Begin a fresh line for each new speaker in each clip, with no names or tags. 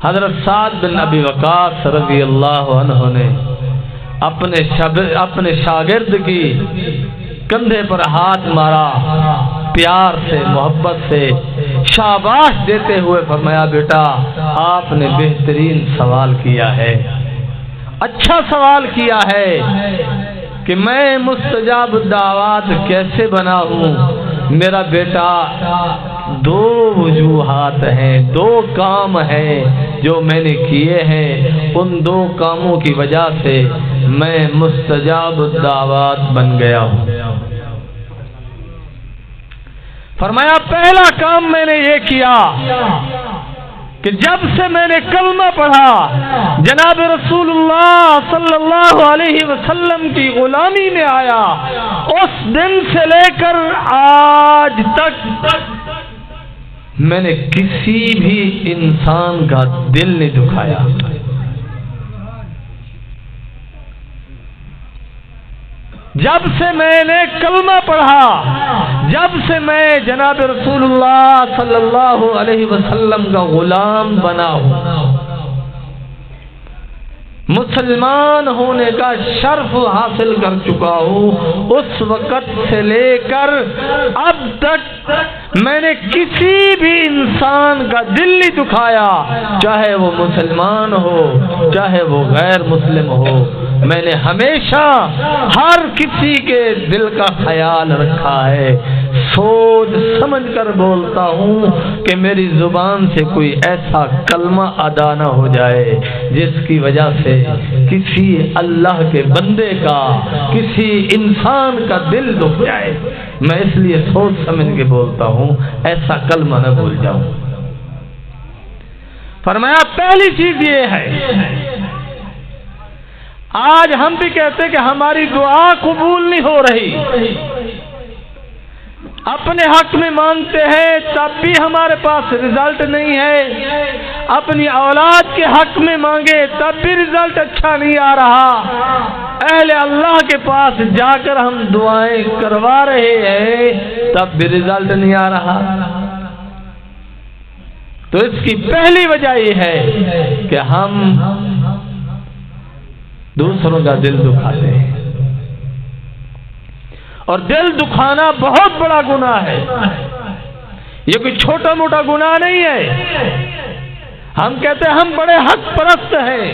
حضرت سعد بن ابی وقاص رضی اللہ عنہ نے اپنے شاگرد کی کندھے پر ہاتھ مارا، پیار سے محبت سے شاباش دیتے ہوئے فرمایا بیٹا آپ نے بہترین سوال کیا ہے، اچھا سوال کیا ہے کہ میں مستجاب الدعوات کیسے بنا ہوں۔ میرا بیٹا دو وجوہات ہیں، دو کام ہیں جو میں نے کیے ہیں، ان دو کاموں کی وجہ سے میں مستجاب الدعوات بن گیا ہوں۔ فرمایا پہلا کام میں نے یہ کیا کہ جب سے میں نے کلمہ پڑھا، جناب رسول اللہ صلی اللہ علیہ وسلم کی غلامی میں آیا، اس دن سے لے کر آج تک میں نے کسی بھی انسان کا دل نہیں دکھایا۔ جب سے میں نے کلمہ پڑھا، جب سے میں جناب رسول اللہ صلی اللہ علیہ وسلم کا غلام بنا ہوں، مسلمان ہونے کا شرف حاصل کر چکا ہوں، اس وقت سے لے کر اب تک میں نے کسی بھی انسان کا دل نہیں دکھایا، چاہے وہ مسلمان ہو چاہے وہ غیر مسلم ہو۔ میں نے ہمیشہ ہر کسی کے دل کا خیال رکھا ہے، سوچ سمجھ کر بولتا ہوں کہ میری زبان سے کوئی ایسا کلمہ ادا نہ ہو جائے جس کی وجہ سے کسی اللہ کے بندے کا، کسی انسان کا دل دکھ جائے۔ میں اس لیے سوچ سمجھ کے بولتا ہوں، ایسا کلمہ نہ بھول جاؤں۔ فرمایا پہلی چیز یہ ہے، آج ہم بھی کہتے کہ ہماری دعا قبول نہیں ہو رہی، اپنے حق میں مانگتے ہیں تب بھی ہمارے پاس رزلٹ نہیں ہے، اپنی اولاد کے حق میں مانگے تب بھی رزلٹ اچھا نہیں آ رہا، اہل اللہ کے پاس جا کر ہم دعائیں کروا رہے ہیں تب بھی رزلٹ نہیں آ رہا۔ تو اس کی پہلی وجہ یہ ہے کہ ہم دوسروں کا دل دکھاتے ہیں، اور دل دکھانا بہت بڑا گناہ ہے، یہ کوئی چھوٹا موٹا گناہ نہیں ہے۔ ہم کہتے ہیں ہم بڑے حق پرست ہیں،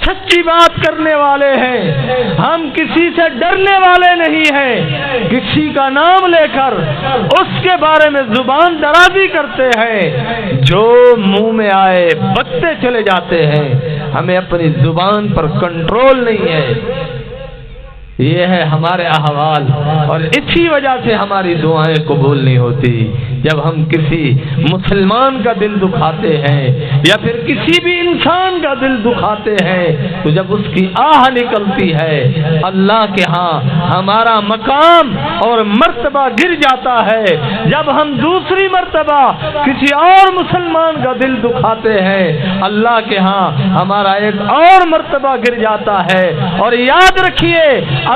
سچی بات کرنے والے ہیں، ہم کسی سے ڈرنے والے نہیں ہیں، کسی کا نام لے کر اس کے بارے میں زبان درازی کرتے ہیں، جو منہ میں آئے بکتے چلے جاتے ہیں، ہمیں اپنی زبان پر کنٹرول نہیں ہے۔ یہ ہے ہمارے احوال، اور اسی وجہ سے ہماری دعائیں قبول نہیں ہوتی۔ جب ہم کسی مسلمان کا دل دکھاتے ہیں یا پھر کسی بھی انسان کا دل دکھاتے ہیں تو جب اس کی آہ نکلتی ہے اللہ کے ہاں ہمارا مقام اور مرتبہ گر جاتا ہے۔ جب ہم دوسری مرتبہ کسی اور مسلمان کا دل دکھاتے ہیں اللہ کے ہاں ہمارا ایک اور مرتبہ گر جاتا ہے۔ اور یاد رکھیے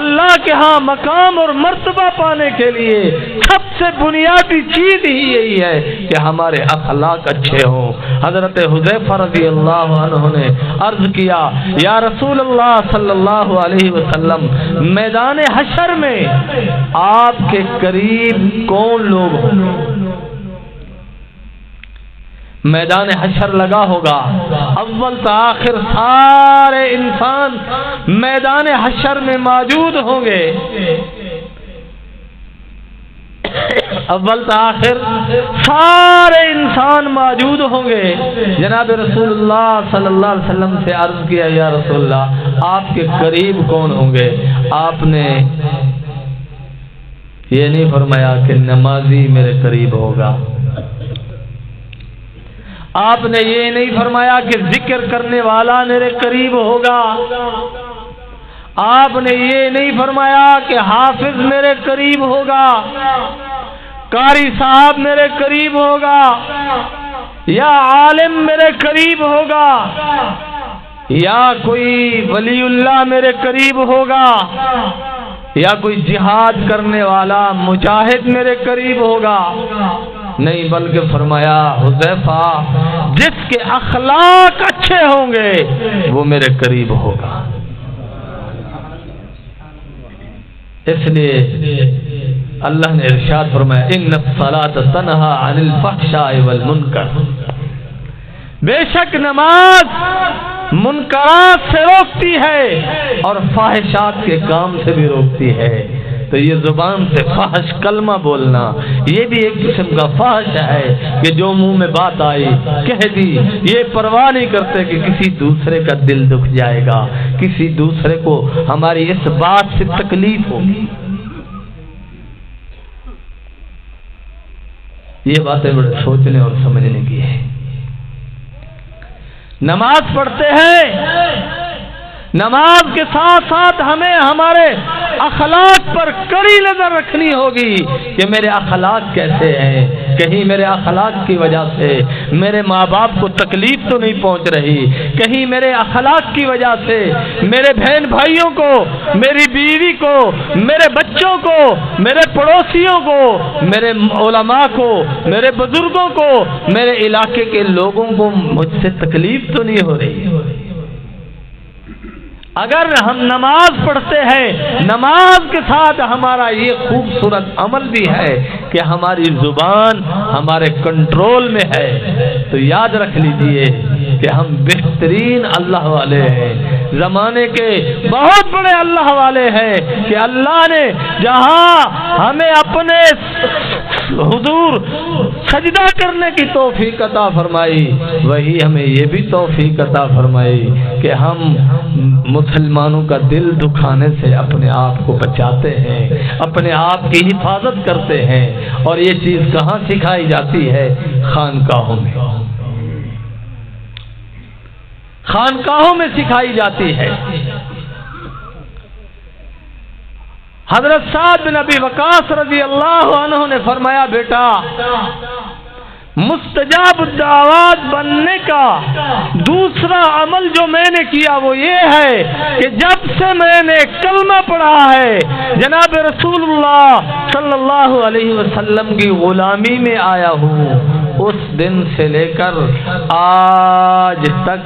اللہ کے ہاں مقام اور مرتبہ پانے کے لیے سب سے بنیادی چیز ہی یہی ہے کہ ہمارے اخلاق اچھے ہوں۔ حضرت حذیفہ رضی اللہ عنہ نے عرض کیا یا رسول اللہ صلی اللہ علیہ وسلم، میدان حشر میں آپ کے قریب کون لوگ ہوں؟ میدان حشر لگا ہوگا، اول تا آخر سارے انسان میدان حشر میں موجود ہوں گے، اول تا آخر سارے انسان موجود ہوں گے۔ جناب رسول اللہ صلی اللہ علیہ وسلم سے عرض کیا یا رسول اللہ آپ کے قریب کون ہوں گے؟ آپ نے یہ نہیں فرمایا کہ نمازی میرے قریب ہوگا، آپ نے یہ نہیں فرمایا کہ ذکر کرنے والا میرے قریب ہوگا، آپ نے یہ نہیں فرمایا کہ حافظ میرے قریب ہوگا، قاری صاحب میرے قریب ہوگا، یا عالم میرے قریب ہوگا، یا کوئی ولی اللہ میرے قریب ہوگا، یا کوئی جہاد کرنے والا مجاہد میرے قریب ہوگا۔ نہیں بلکہ فرمایا حذیفہ جس کے اخلاق اچھے ہوں گے وہ میرے قریب ہوگا. اس لیے اللہ نے ارشاد فرمایا ان الصلاۃ تنہی عن الفحشاء والمنکر، بے شک نماز منکرات سے روکتی ہے اور فاحشات کے کام سے بھی روکتی ہے. تو یہ زبان سے فحش کلمہ بولنا یہ بھی ایک قسم کا فحش ہے کہ جو منہ میں بات آئی کہہ دی، یہ پرواہ نہیں کرتے کہ کسی دوسرے کا دل دکھ جائے گا، کسی دوسرے کو ہماری اس بات سے تکلیف ہوگی. یہ باتیں بڑے سوچنے اور سمجھنے کی ہے. نماز پڑھتے ہیں، نماز کے ساتھ ساتھ ہمیں ہمارے اخلاق پر کڑی نظر رکھنی ہوگی کہ میرے اخلاق کیسے ہیں، کہیں میرے اخلاق کی وجہ سے میرے ماں باپ کو تکلیف تو نہیں پہنچ رہی، کہیں میرے اخلاق کی وجہ سے میرے بہن بھائیوں کو، میری بیوی کو، میرے بچوں کو، میرے پڑوسیوں کو، میرے علماء کو، میرے بزرگوں کو، میرے علاقے کے لوگوں کو مجھ سے تکلیف تو نہیں ہو رہی. اگر ہم نماز پڑھتے ہیں، نماز کے ساتھ ہمارا یہ خوبصورت عمل بھی ہے کہ ہماری زبان ہمارے کنٹرول میں ہے، تو یاد رکھ لیجئے کہ ہم بہترین اللہ والے ہیں، زمانے کے بہت بڑے اللہ والے ہیں کہ اللہ نے جہاں ہمیں اپنے حضور سجدہ کرنے کی توفیق عطا فرمائی، وہی ہمیں یہ بھی توفیق عطا فرمائی کہ ہم مسلمانوں کا دل دکھانے سے اپنے آپ کو بچاتے ہیں، اپنے آپ کی حفاظت کرتے ہیں. اور یہ چیز کہاں سکھائی جاتی ہے؟ خانقاہوں میں، خانقاہوں میں سکھائی جاتی ہے. حضرت سعد بن ابی وقاص رضی اللہ عنہ نے فرمایا بیٹا مستجاب الدعوات بننے کا دوسرا عمل جو میں نے کیا وہ یہ ہے کہ جب سے میں نے کلمہ پڑھا ہے، جناب رسول اللہ صلی اللہ علیہ وسلم کی غلامی میں آیا ہوں، اس دن سے لے کر آج تک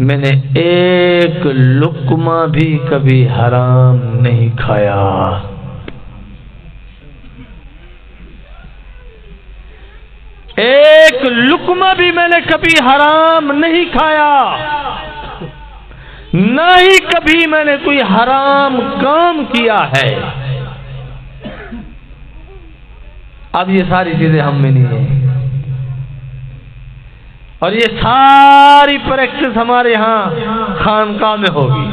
میں نے ایک لقمہ بھی کبھی حرام نہیں کھایا. ایک لقمہ بھی میں نے کبھی حرام نہیں کھایا، نہ ہی کبھی میں نے کوئی حرام کام کیا ہے. اب یہ ساری چیزیں ہم میں نہیں ہیں، اور یہ ساری پریکٹس ہمارے ہاں خانقاہ میں ہوگی.